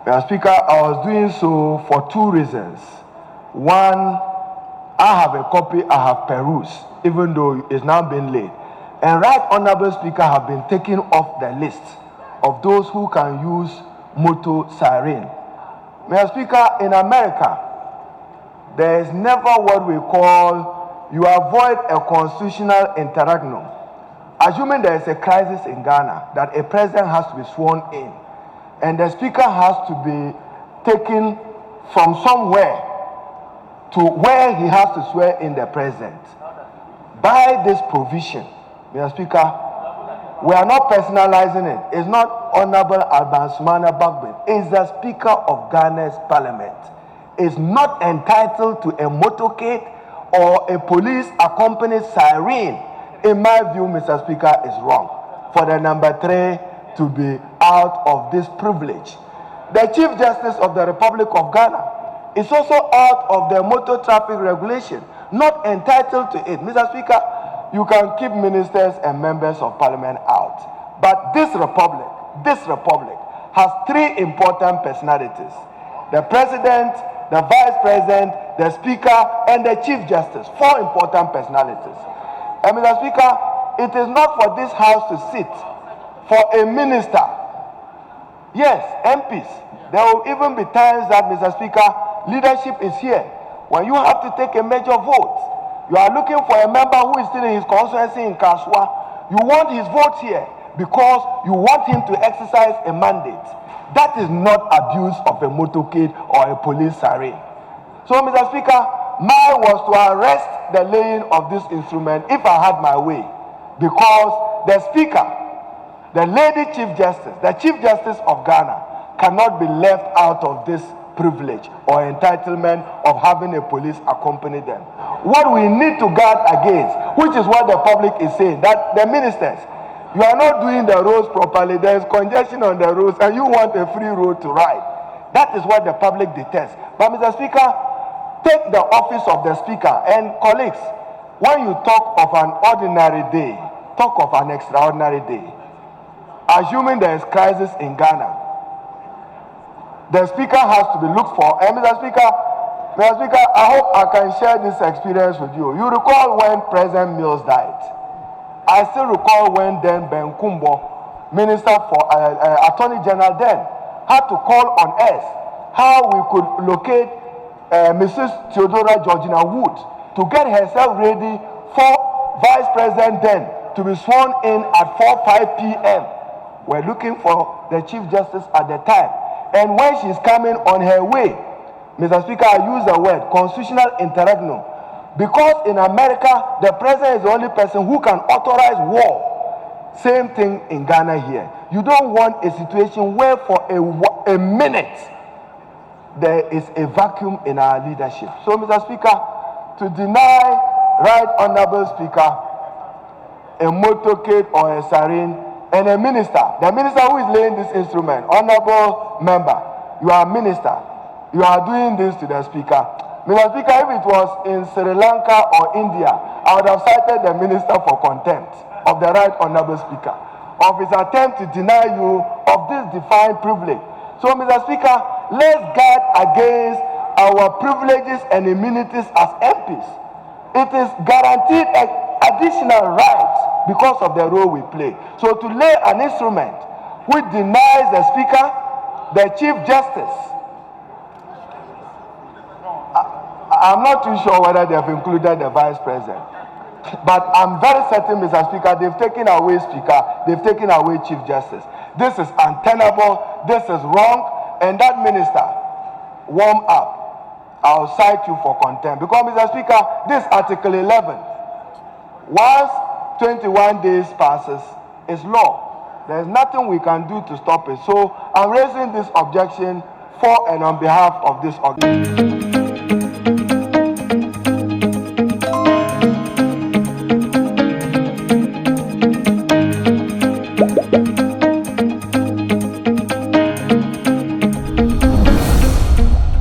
Mr. Speaker, I was doing so for two reasons. One, I have a copy I have perused, even though it's now been laid. And Right Honorable Speaker have been taken off the list of those who can use motor siren. Mr. Speaker, in America, there is never what we call, you avoid a constitutional interregnum. Assuming there is a crisis in Ghana, that a president has to be sworn in, and the speaker has to be taken from somewhere to where he has to swear in the president. By this provision, Mr. Speaker, we are not personalizing it. It's not Honorable Alban Sumana Bagbin. It's the Speaker of Ghana's Parliament. Is not entitled to a motorcade or a police accompanied siren. In my view, Mr. Speaker, is wrong for the number 3 to be out of this privilege. The Chief Justice of the Republic of Ghana is also out of the motor traffic regulation, not entitled to it. Mr. Speaker, you can keep ministers and members of parliament out. But this republic has 3 important personalities: the president, the vice president, the speaker, and the chief justice. 4 important personalities. And Mr. Speaker, it is not for this house to sit for a minister. Yes, MPs. There will even be times that, Mr. Speaker, leadership is here. When you have to take a major vote, you are looking for a member who is still in his constituency in Kaswa. You want his vote here because you want him to exercise a mandate. That is not abuse of a motorcade or a police siren. So, Mr. Speaker, mine was to arrest the laying of this instrument if I had my way, because the speaker, the lady chief justice, the chief justice of Ghana cannot be left out of this privilege or entitlement of having a police accompany them. What we need to guard against, which is what the public is saying, that the ministers, you are not doing the roads properly, there is congestion on the roads, and you want a free road to ride. That is what the public detests. But, Mr. Speaker, take the office of the speaker, and colleagues, when you talk of an ordinary day, talk of an extraordinary day. Assuming there is crisis in Ghana, the speaker has to be looked for. And Mr. Speaker, I hope I can share this experience with you. You recall when President Mills died. I still recall when then Ben Nkommo, Minister for Attorney General then, had to call on us how we could locate Mrs. Theodora Georgina Wood to get herself ready for Vice President then to be sworn in at 4:05 p.m. We're looking for the Chief Justice at the time. And when she's coming on her way, Mr. Speaker, I use the word constitutional interregnum. Because in America, the president is the only person who can authorize war. Same thing in Ghana here. You don't want a situation where for a minute there is a vacuum in our leadership. So, Mr. Speaker, to deny Right Honorable Speaker a motorcade or a siren and a minister, the minister who is laying this instrument, honorable member, you are a minister, you are doing this to the speaker. Mr. Speaker, if it was in Sri Lanka or India, I would have cited the minister for contempt of the Right Honorable Speaker, of his attempt to deny you of this defined privilege. So, Mr. Speaker, let's guard against our privileges and immunities as MPs. It is guaranteed additional rights because of the role we play. So to lay an instrument which denies the Speaker, the Chief Justice, I'm not too sure whether they have included the Vice President. But I'm very certain, Mr. Speaker, they've taken away Speaker, they've taken away Chief Justice. This is untenable, this is wrong, and that minister, warm up. I'll cite you for contempt. Because, Mr. Speaker, this Article 11, once 21 days passes, is law. There's nothing we can do to stop it. So I'm raising this objection for and on behalf of this organization.